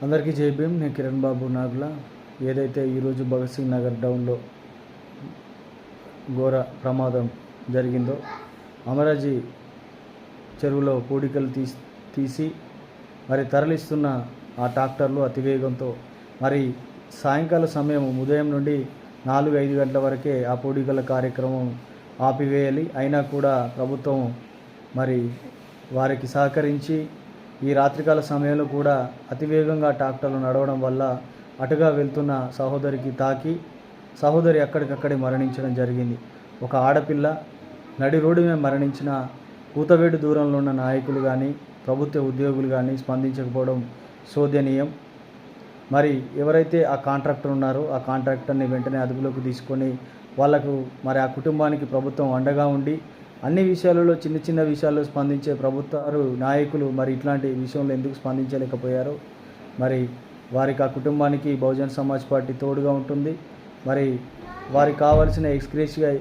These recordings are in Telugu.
అందరికీ జై భీమ్. నేను కిరణ్ బాబు నాగుల. ఏదైతే ఈరోజు భగత్ సింగ్ నగర్ డౌన్లో ఘోర ప్రమాదం జరిగిందో, అమరాజీ చెరువులో పూడికలు తీసి మరి తరలిస్తున్న ఆ ట్రాక్టర్లు అతివేగంతో మరి సాయంకాల సమయం ఉదయం నుండి 4-5 గంటల వరకే ఆ పూడికల కార్యక్రమం ఆపివేయాలి. అయినా కూడా ప్రభుత్వం మరి వారికి సహకరించి ఈ రాత్రికాల సమయంలో కూడా అతివేగంగా ట్రాక్టర్లు నడవడం వల్ల అటుగా వెళ్తున్న సహోదరికి తాకి సహోదరి అక్కడికక్కడే మరణించడం జరిగింది. ఒక ఆడపిల్ల నడి రోడ్డు మీద మరణించిన కూతవేటు దూరంలో ఉన్న నాయకులు కానీ ప్రభుత్వ ఉద్యోగులు కానీ స్పందించకపోవడం శోధనీయం. మరి ఎవరైతే ఆ కాంట్రాక్టర్ ఉన్నారో ఆ కాంట్రాక్టర్ని వెంటనే అదుపులోకి తీసుకొని వాళ్లకు మరి ఆ కుటుంబానికి ప్రభుత్వం అండగా ఉండి అన్ని విషయాలలో చిన్న చిన్న విషయాల్లో స్పందించే ప్రభుత్వాలు నాయకులు మరి ఇట్లాంటి విషయంలో ఎందుకు స్పందించలేకపోయారో, మరి వారికి ఆ కుటుంబానికి బహుజన్ సమాజ్ పార్టీ తోడుగా ఉంటుంది. మరి వారికి కావాల్సిన ఎక్స్గ్రేషియా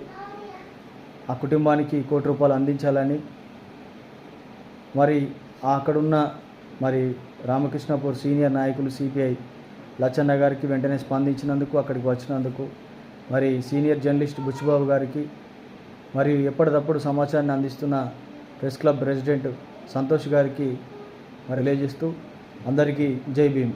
ఆ కుటుంబానికి ₹1 కోటి అందించాలని మరి అక్కడున్న మరి రామకృష్ణపూర్ సీనియర్ నాయకులు సిపిఐ లచ్చన్న గారికి వెంటనే స్పందించినందుకు, అక్కడికి వచ్చినందుకు, మరి సీనియర్ జర్నలిస్ట్ బుచ్చిబాబు గారికి, మరియు ఎప్పటికప్పుడు సమాచారాన్ని అందిస్తున్న ప్రెస్ క్లబ్ ప్రెసిడెంట్ సంతోష్ గారికి మరి తెలియజేస్తూ అందరికీ జై భీమ్.